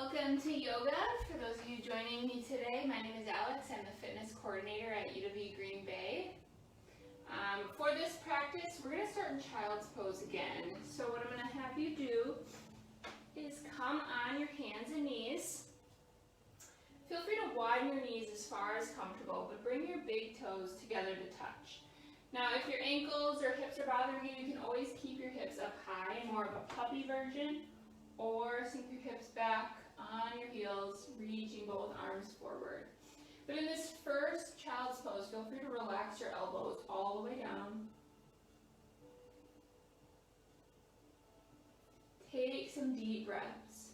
Welcome to yoga. For those of you joining me today, my name is Alex. I'm the fitness coordinator at UW Green Bay. For this practice, we're going to start in child's pose again. So what I'm going to have you do is come on your hands and knees. Feel free to widen your knees as far as comfortable, but bring your big toes together to touch. Now, if your ankles or hips are bothering you, you can always keep your hips up high, more of a puppy version, or sink your hips back on your heels, reaching both arms forward. But in this first child's pose, feel free to relax your elbows all the way down. Take some deep breaths.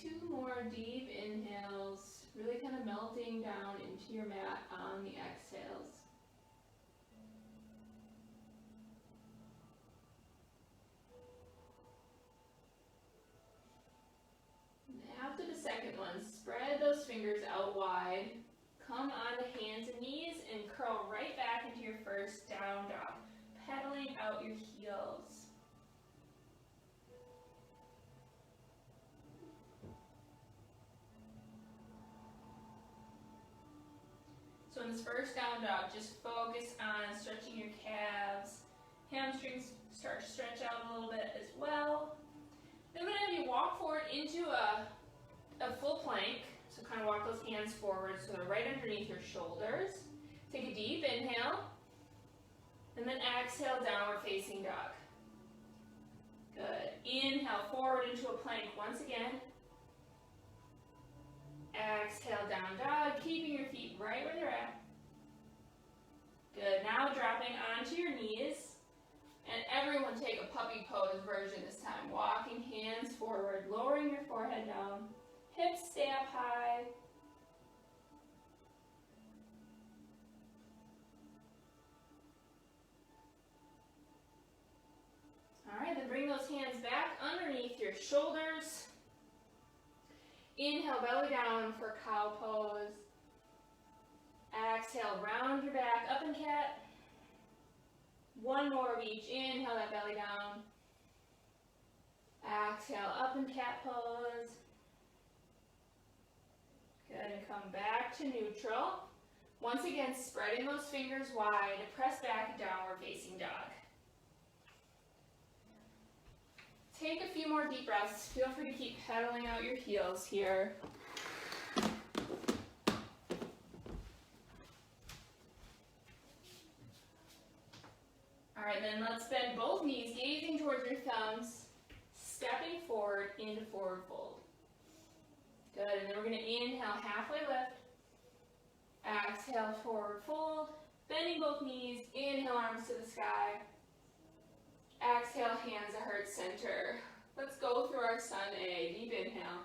Two more deep inhales, really kind of melting down into your mat on the exhales. And after the second one, spread those fingers out wide. Come onto hands and knees and curl right back into your first down dog, pedaling out your heels. So in this first down dog, just focus on stretching your calves. Hamstrings start to stretch out a little bit as well. Then I'm going to have you walk forward into a full plank. So kind of walk those hands forward so they're right underneath your shoulders. Take a deep inhale. And then exhale, downward facing dog. Good. Inhale forward into a plank once again. Exhale, down dog, keeping your feet right where they're at. Good. Now dropping onto your knees. And everyone take a puppy pose version this time. Walking hands forward, lowering your forehead down. Hips stay up high. All right, then bring those hands back underneath your shoulders. Inhale, belly down for cow pose. Exhale, round your back, up in cat. One more of each. Inhale that belly down. Exhale, up in cat pose. Good, and come back to neutral. Once again, spreading those fingers wide. Press back, downward facing dog. Take a few more deep breaths. Feel free to keep pedaling out your heels here. All right, then let's bend both knees, gazing towards your thumbs, stepping forward into forward fold. Good, and then we're going to inhale, halfway lift. Exhale, forward fold. Bending both knees, inhale, arms to the sky. Exhale, hands at heart center. Let's go through our sun A. Deep inhale.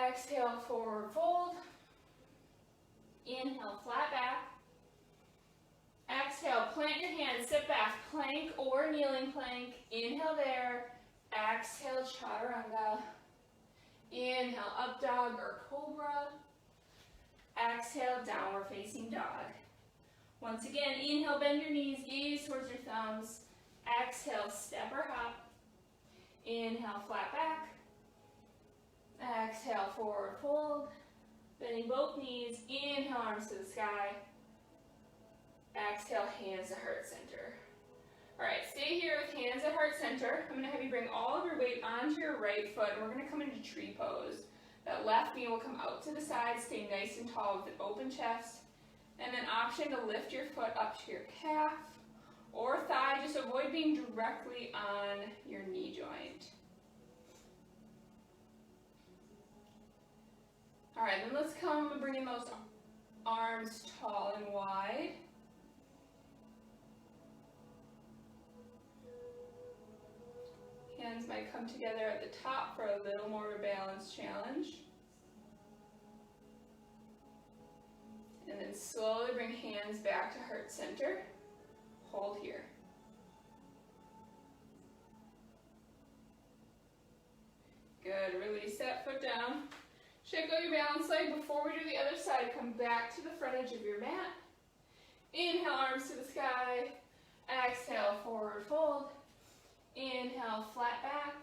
Exhale, forward fold. Inhale, flat back. Exhale, plant your hands, sit back, plank or kneeling plank. Inhale there. Exhale, chaturanga. Inhale, up dog or cobra. Exhale, downward facing dog. Once again, inhale, bend your knees, gaze towards your thumbs. Exhale, step or hop. Inhale, flat back. Exhale, forward fold. Bending both knees. Inhale, arms to the sky. Exhale, hands at heart center. All right, stay here with hands at heart center. I'm going to have you bring all of your weight onto your right foot, and we're going to come into tree pose. That left knee will come out to the side, stay nice and tall with an open chest. And then option to lift your foot up to your calf or thigh. Just avoid being directly on your knee joint. All right, then let's come and bring those arms tall and wide. Hands might come together at the top for a little more of a balance challenge. And then slowly bring hands back to heart center. Hold here. Good, release that foot down. Shake out your balance leg. Before we do the other side, come back to the front edge of your mat. Inhale, arms to the sky. Exhale, forward fold. Inhale, flat back.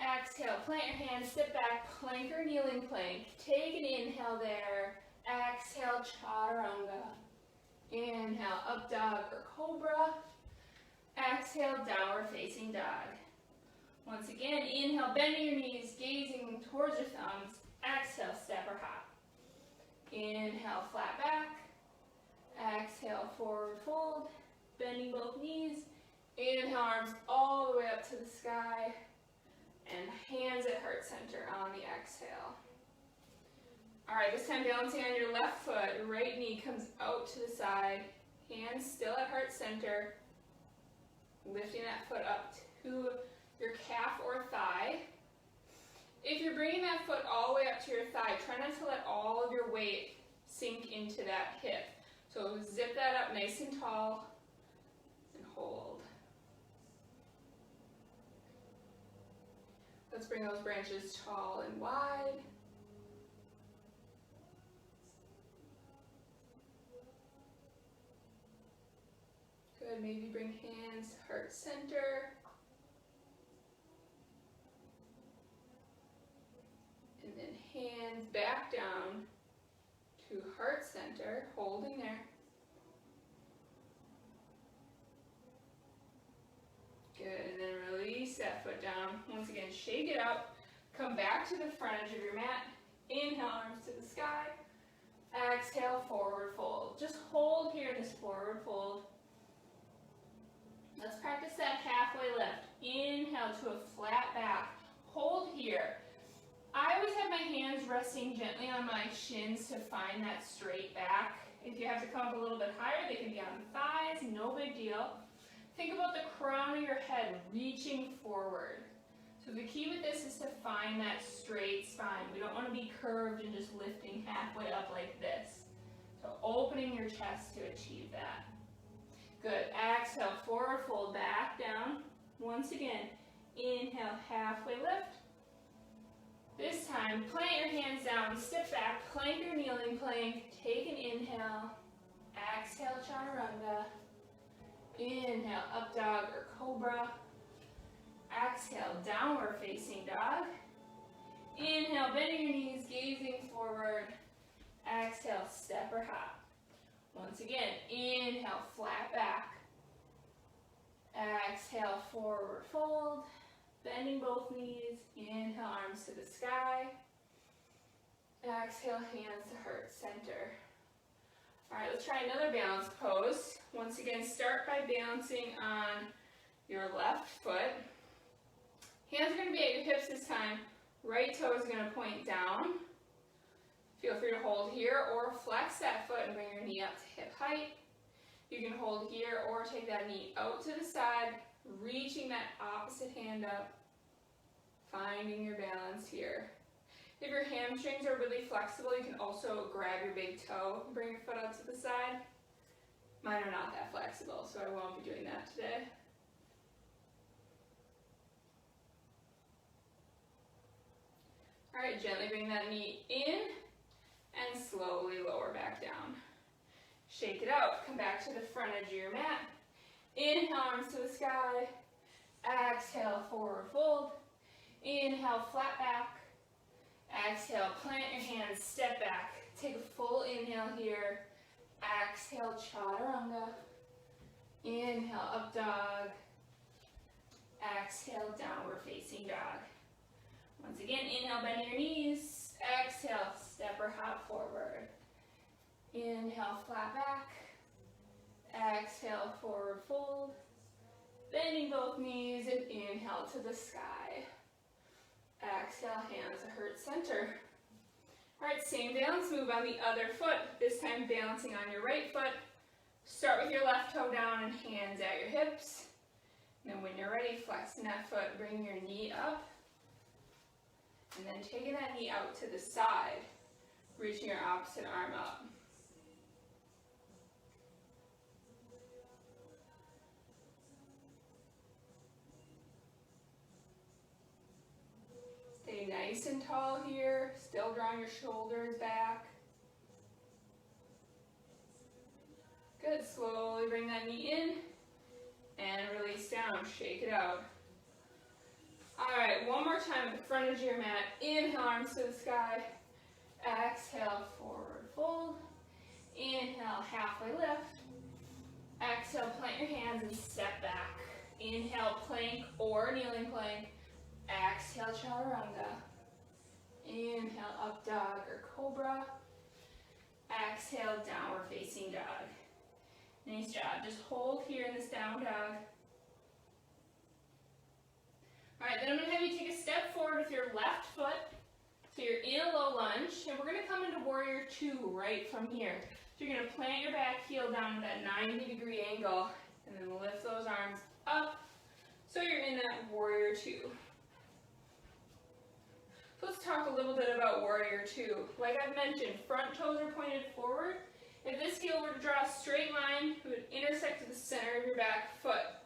Exhale, plant your hands, sit back, plank or kneeling plank. Take an inhale there. Exhale, chaturanga. Inhale, up dog or cobra. Exhale, downward facing dog. Once again, inhale, bending your knees, gazing towards your thumbs. Exhale, step or hop. Inhale, flat back. Exhale, forward fold. Bending both knees. Inhale, arms all the way up to the sky. And hands at heart center on the exhale. All right, this time balancing on your left foot. Right knee comes out to the side. Hands still at heart center. Lifting that foot up to your calf or thigh. If you're bringing that foot all the way up to your thigh, try not to let all of your weight sink into that hip. So zip that up nice and tall and hold. Let's bring those branches tall and wide. Good, maybe bring hands heart center. And then hands back down to heart center, holding there. Good, and then release that foot down. Once again, shake it up. Come back to the front edge of your mat. Inhale, arms to the sky. Exhale, forward fold. Just hold here in this forward fold. Let's practice that halfway lift. Inhale to a flat back. Hold here. I always have my hands resting gently on my shins to find that straight back. If you have to come up a little bit higher, they can be on the thighs, no big deal. Think about the crown of your head reaching forward. So the key with this is to find that straight spine. We don't want to be curved and just lifting halfway up like this. So opening your chest to achieve that. Good. Exhale, forward fold back down. Once again, inhale, halfway lift. This time, plant your hands down, step back, plank or kneeling plank. Take an inhale. Exhale, chaturanga. Inhale, up dog or cobra. Exhale, downward facing dog. Inhale, bending your knees, gazing forward. Exhale, step or hop. Once again, inhale, flat back. Exhale, forward fold. Bending both knees. Inhale, arms to the sky. Exhale, hands to heart center. All right, let's try another balance pose. Once again, start by balancing on your left foot. Hands are going to be at your hips this time. Right toe is going to point down. Feel free to hold here or flex that foot and bring your knee up to hip height. You can hold here or take that knee out to the side, reaching that opposite hand up, finding your balance here. If your hamstrings are really flexible, you can also grab your big toe and bring your foot out to the side. Mine are not that flexible, so I won't be doing that today. All right, gently bring that knee in and slowly lower back down. Shake it out. Come back to the front edge of your mat. Inhale, arms to the sky. Exhale, forward fold. Inhale, flat back. Exhale, plant your hands, step back. Take a full inhale here. Exhale, chaturanga. Inhale, up dog. Exhale, downward facing dog. Once again, inhale, bend your knees. Exhale, step or hop forward. Inhale, flat back. Exhale, forward fold. Bending both knees and inhale to the sky. Exhale, hands to heart center. Alright, same balance move on the other foot, this time balancing on your right foot. Start with your left toe down and hands at your hips. And then when you're ready, flexing that foot, bring your knee up. And then taking that knee out to the side, reaching your opposite arm up. Stay nice and tall here, still drawing your shoulders back. Good, slowly bring that knee in and release down, shake it out. Alright, one more time at the front edge of your mat. Inhale, arms to the sky. Exhale, forward fold. Inhale, halfway lift. Exhale, plant your hands and step back. Inhale, plank or kneeling plank. Exhale, chaturanga. Inhale, up dog or cobra. Exhale, downward facing dog. Nice job. Just hold here in this down dog. Alright, then I'm going to have you take a step forward with your left foot. So you're in a low lunge, and we're going to come into warrior two right from here. So you're going to plant your back heel down to that 90-degree angle, and then lift those arms up. So you're in that warrior two. So let's talk a little bit about warrior two. Like I've mentioned, front toes are pointed forward. If this heel were to draw a straight line, it would intersect to the center of your back foot.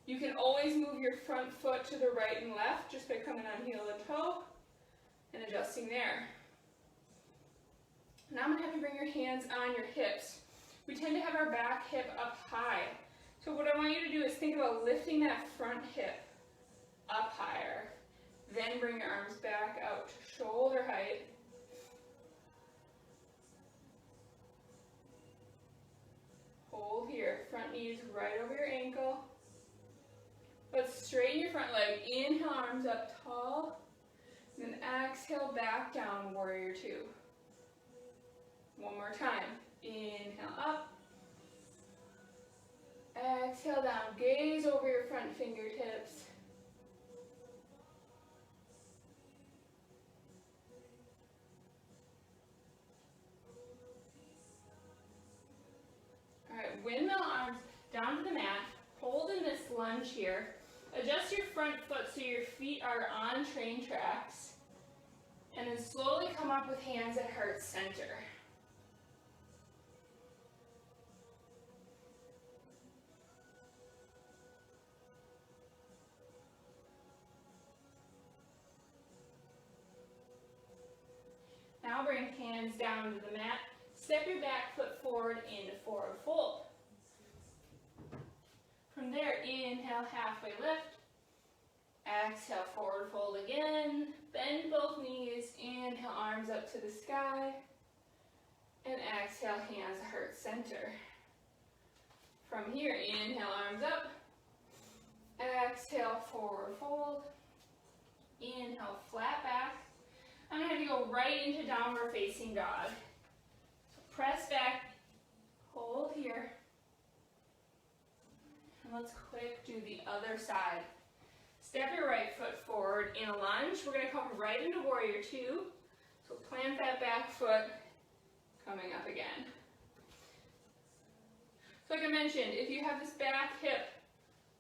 You can always move your front foot to the right and left just by coming on heel and toe and adjusting there. Now I'm going to have you bring your hands on your hips. We tend to have our back hip up high. So what I want you to do is think about lifting that front hip up higher. Then bring your arms back out to shoulder height. Hold here. Front knee is right over your ankle. Let's straighten your front leg. Inhale, arms up tall. Then exhale, back down, warrior two. One more time. Inhale, up. Exhale, down. Gaze over your front fingertips. Alright, windmill arms down to the mat. Hold in this lunge here. Adjust your front foot so your feet are on train tracks. And then slowly come up with hands at heart center. Now bring hands down to the mat. Step your back foot forward into forward fold. From there, inhale, halfway lift. Exhale, forward fold again. Bend both knees. Inhale, arms up to the sky. And exhale, hands heart center. From here, inhale, arms up. Exhale, forward fold. Inhale, flat back. I'm going to have you go right into downward facing dog. So press back, hold here. And let's quick do the other side. Step your right foot forward in a lunge. We're going to come right into warrior two. So plant that back foot, coming up again. So like I mentioned, if you have this back hip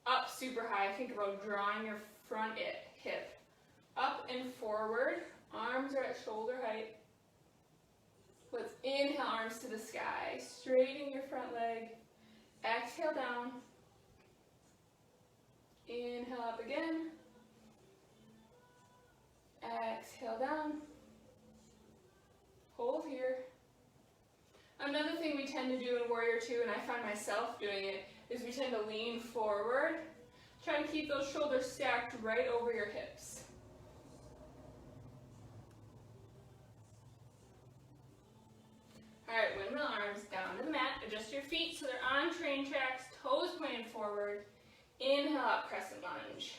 up super high, think about drawing your front hip up and forward. Arms are at shoulder height. Let's inhale, arms to the sky. Straighten your front leg. Exhale down. Inhale up again. Exhale down. Hold here. Another thing we tend to do in warrior two, and I find myself doing it, is we tend to lean forward. Try to keep those shoulders stacked right over your hips. Alright, windmill arms down to the mat. Adjust your feet so they're on train tracks, toes pointed forward. Inhale up, crescent lunge.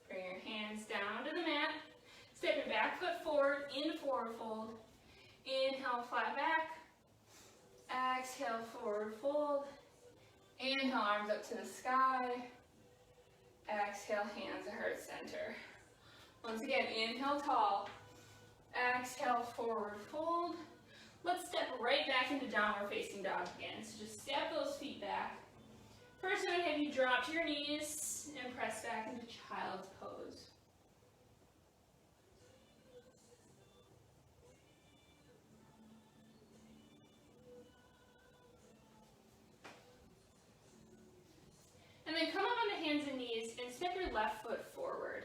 Bring your hands down to the mat. Step your back foot forward into forward fold. Inhale, flat back. Exhale, forward fold. Inhale, arms up to the sky. Exhale, hands to heart center. Once again, inhale tall. Exhale, forward fold. Let's step right back into downward facing dog again. So just step those feet back. First, I'm going to have you drop to your knees and press back into child's pose. And then come up on the hands and knees and step your left foot forward.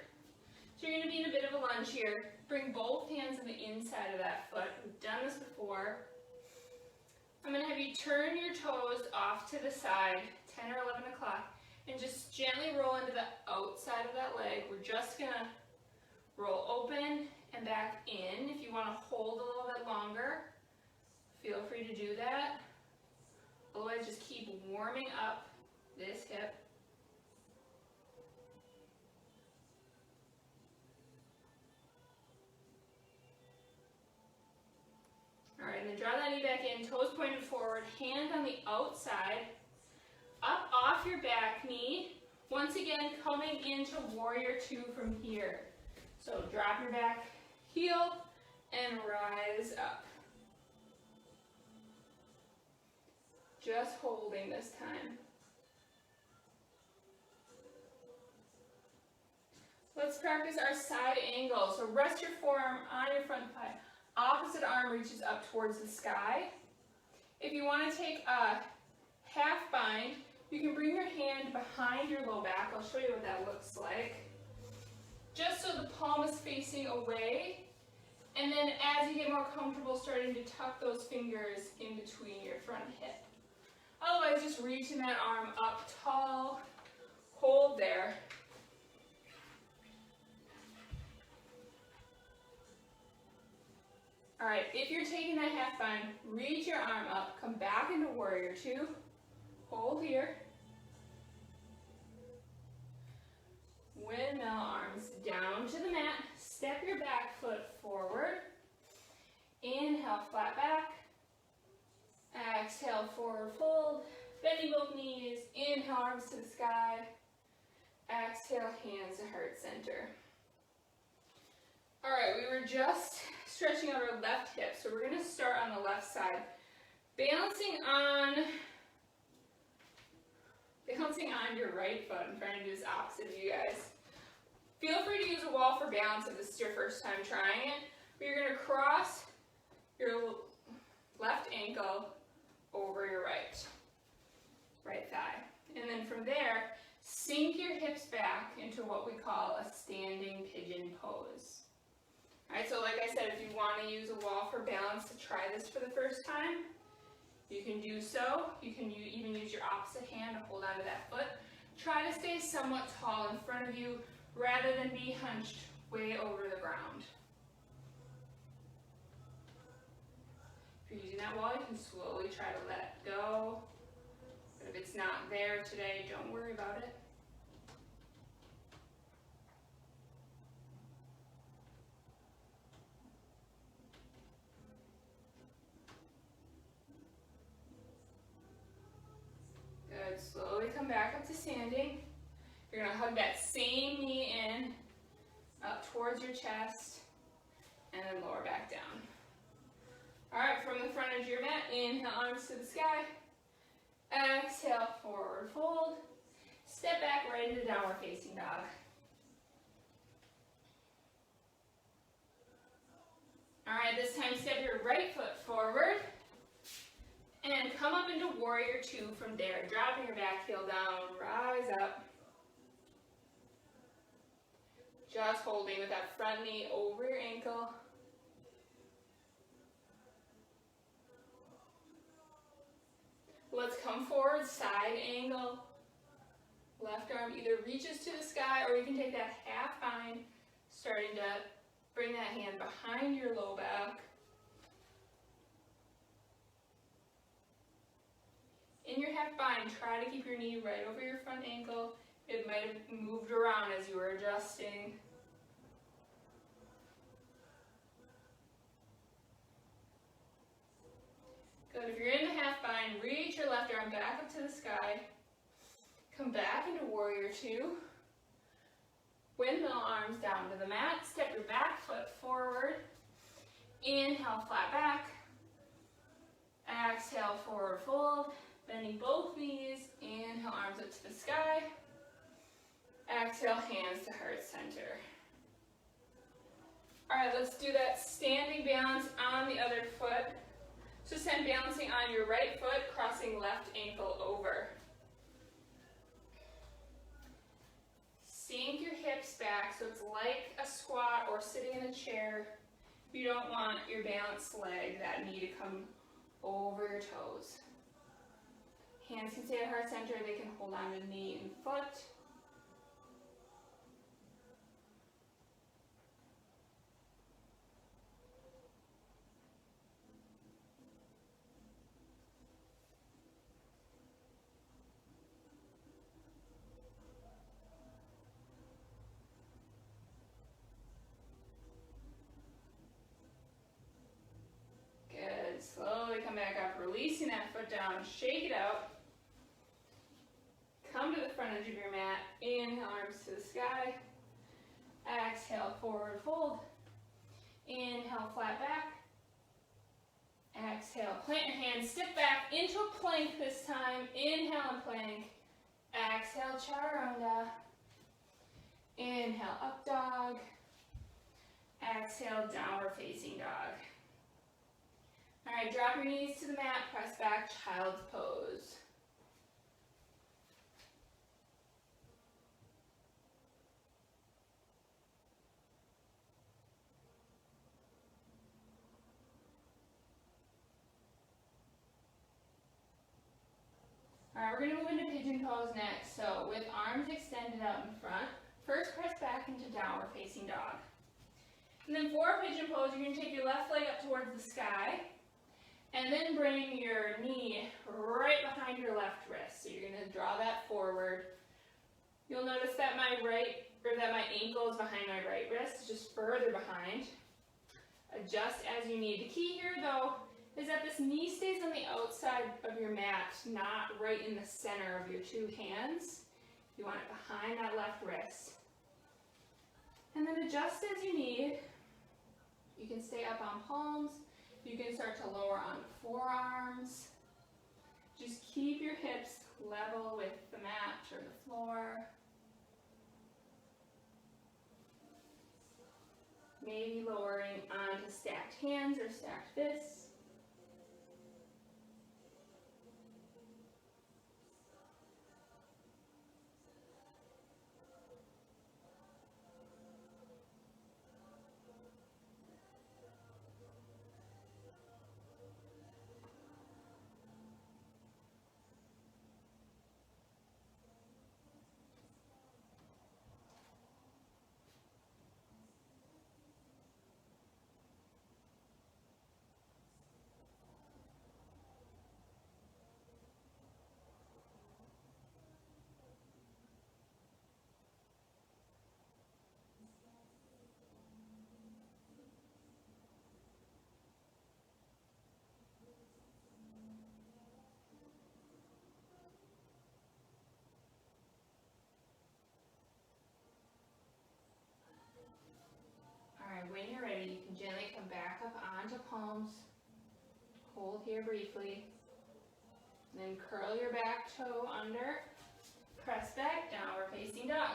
So you're going to be in a bit of a lunge here. Bring both hands on the inside of that foot. We've done this before. I'm going to have you turn your toes off to the side, 10 or 11 o'clock, and just gently roll into the outside of that leg. We're just going to roll open and back in. If you want to hold a little bit longer, feel free to do that. Otherwise, just keep warming up this hip. Alright, and then draw that knee back in, toes pointed forward, hand on the outside, up off your back knee. Once again, coming into warrior two from here. So drop your back heel and rise up. Just holding this time. Let's practice our side angle. So rest your forearm on your front thigh. Opposite arm reaches up towards the sky. If you want to take a half bind, you can bring your hand behind your low back. I'll show you what that looks like. Just so the palm is facing away. And then as you get more comfortable, starting to tuck those fingers in between your front hip. Otherwise, just reaching that arm up tall. Hold there. Alright, if you're taking that half bind, reach your arm up, come back into warrior two, hold here. Windmill arms down to the mat, step your back foot forward. Inhale, flat back. Exhale, forward fold, bending both knees. Inhale, arms to the sky. Exhale, hands to heart center. Alright, we were just stretching out our left hip, so we're going to start on the left side. Balancing on your right foot. I'm trying to do this opposite of you guys. Feel free to use a wall for balance if this is your first time trying it. But you're going to cross your left ankle over your right thigh. And then from there, sink your hips back into what we call a standing pigeon pose. Alright, so like I said, if you want to use a wall for balance to try this for the first time, you can do so. You can even use your opposite hand to hold onto that foot. Try to stay somewhat tall in front of you rather than be hunched way over the ground. If you're using that wall, you can slowly try to let it go. But if it's not there today, don't worry about it. Good. Slowly come back up to standing. You're going to hug that same knee in, up towards your chest, and then lower back down. Alright, from the front edge of your mat, inhale, arms to the sky. Exhale, forward fold. Step back right into downward facing dog. Alright, this time step your right foot forward. And come up into warrior two from there. Dropping your back heel down, rise up. Just holding with that front knee over your ankle. Let's come forward, side angle. Left arm either reaches to the sky or you can take that half bind, starting to bring that hand behind your low back. In your half bind, try to keep your knee right over your front ankle. It might have moved around as you were adjusting. Good. Good. If you're in the half bind, reach your left arm back up to the sky. Come back into warrior two. Windmill arms down to the mat. Step your back foot forward. Inhale, flat back. Exhale, forward fold. Bending both knees. Inhale, arms up to the sky. Exhale, hands to heart center. All right, let's do that standing balance on the other foot. So send balancing on your right foot, crossing left ankle over. Sink your hips back so it's like a squat or sitting in a chair. You don't want your balanced leg, that knee, to come over your toes. Hands can stay at heart center, they can hold on to knee and foot. Slowly come back up, releasing that foot down, shake it out. Come to the front edge of your mat, inhale, arms to the sky. Exhale, forward fold. Inhale, flat back. Exhale, plant your hands, step back into a plank this time. Inhale and plank. Exhale, chaturanga. Inhale, up dog. Exhale, downward facing dog. All right, drop your knees to the mat, press back, child's pose. All right, we're going to move into pigeon pose next. So with arms extended out in front, first press back into downward facing dog. And then for pigeon pose, you're going to take your left leg up towards the sky. And then bring your knee right behind your left wrist. So you're going to draw that forward. You'll notice that my ankle is behind my right wrist, just further behind. Adjust as you need. The key here, though, is that this knee stays on the outside of your mat, not right in the center of your two hands. You want it behind that left wrist. And then adjust as you need. You can stay up on palms. You can start to lower on forearms. Just keep your hips level with the mat or the floor. Maybe lowering onto stacked hands or stacked fists. When you're ready, you can gently come back up onto palms. Hold here briefly. Then curl your back toe under. Press back, downward facing dog.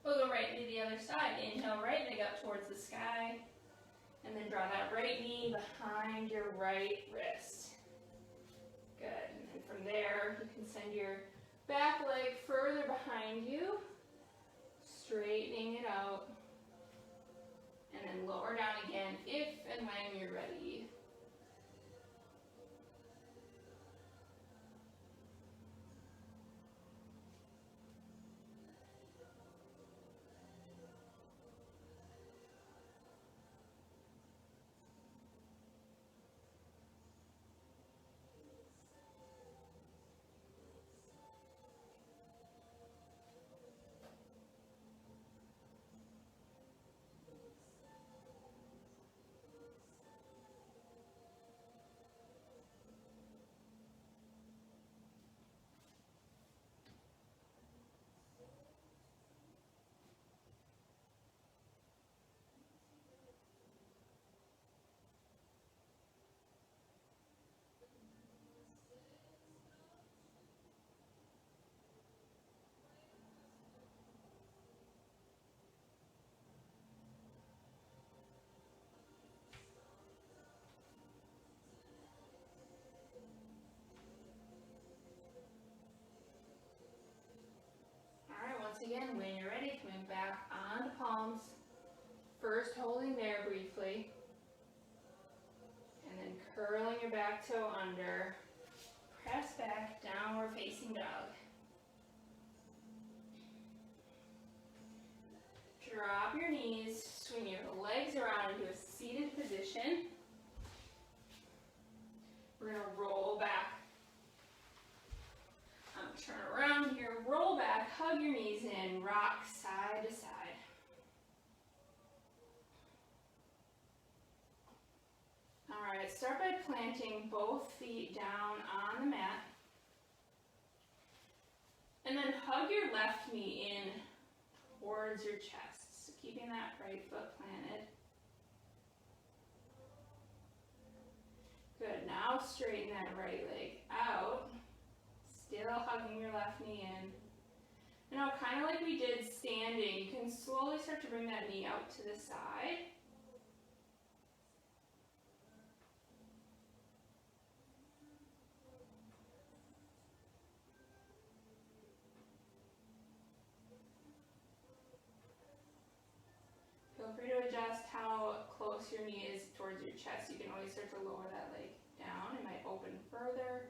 We'll go right into the other side. Inhale, right leg up towards the sky. And then draw that right knee behind your right wrist. Good. And then from there, you can send your back leg further behind you. Straightening it out. And then lower down again if and when you're ready. palms. First holding there briefly. And then curling your back toe under. Press back, downward facing dog. Drop your knees, swing your legs around into a seated position. We're going to roll back. Turn around here, roll back, hug your knees in, rock side to side. All right, start by planting both feet down on the mat. And then hug your left knee in towards your chest, so keeping that right foot planted. Good, now straighten that right leg out. Still hugging your left knee in. Now, kind of like we did standing, you can slowly start to bring that knee out to the side. Feel free to adjust how close your knee is towards your chest. You can always start to lower that leg down. It might open further.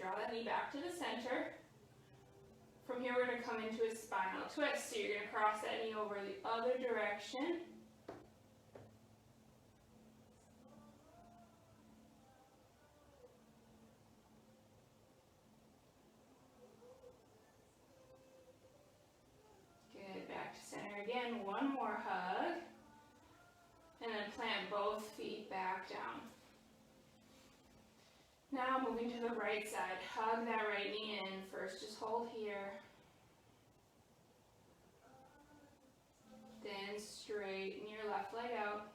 Draw that knee back to the center. From here, we're going to come into a spinal twist. So you're going to cross that knee over the other direction. Good, back to center again. One more hug. And then plant both feet back down. Now moving to the right side, hug that right knee in. First just hold here. Then straighten your left leg out.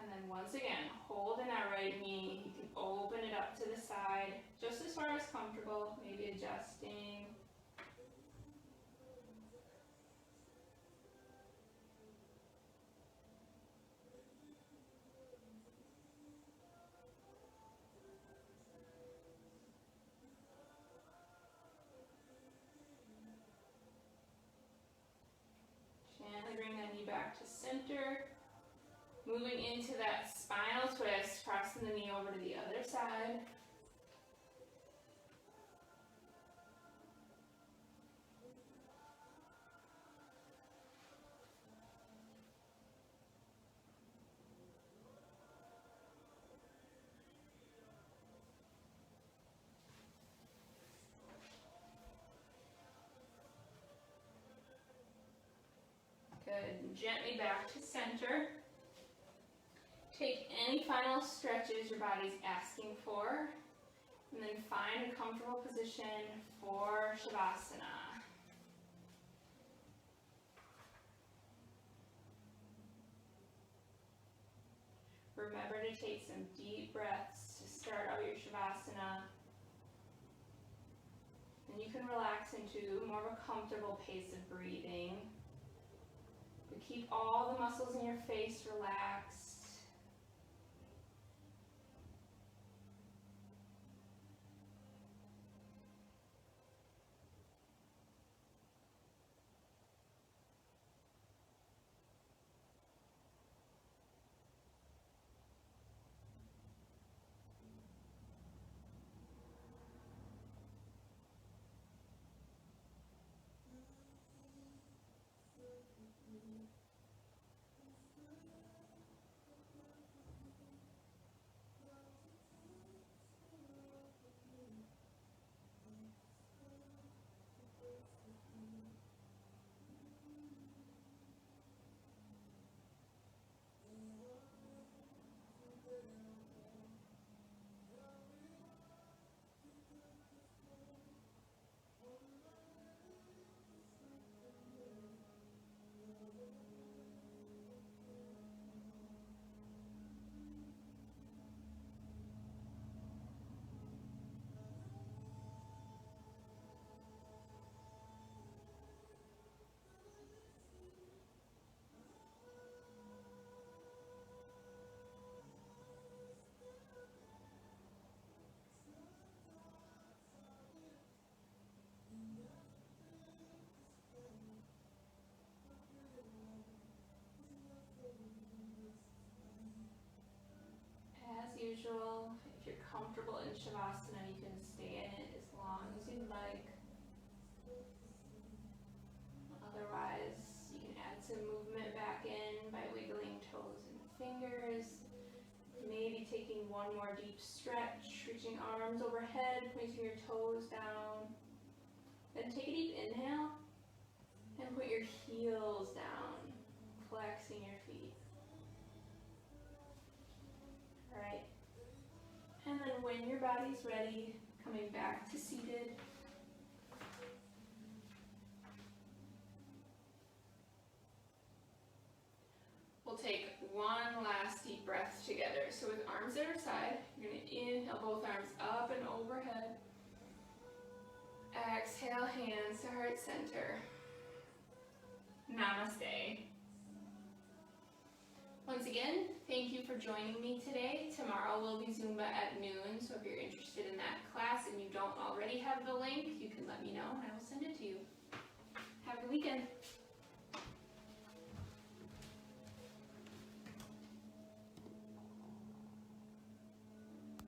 And then once again, holding that right knee. You can open it up to the side, just as far as comfortable, maybe adjusting. Bring that knee back to center. Moving into that spinal twist, crossing the knee over to the other side. Good. Gently back to center. Take any final stretches your body's asking for, and then find a comfortable position for Shavasana. Remember to take some deep breaths to start out your Shavasana. And you can relax into more of a comfortable pace of breathing. But keep all the muscles in your face relaxed. some movement back in by wiggling toes and fingers. Maybe taking one more deep stretch, reaching arms overhead, pointing your toes down. Then take a deep inhale and put your heels down, flexing your feet. All right. And then when your body's ready, coming back to seated. We'll take one last deep breath together. So with arms at our side, you're going to inhale both arms up and overhead. Exhale, hands to heart center. Namaste. Once again, thank you for joining me today. Tomorrow will be Zumba at noon, so if you're interested in that class and you don't already have the link, you can let me know and I will send it to you. Have a good weekend.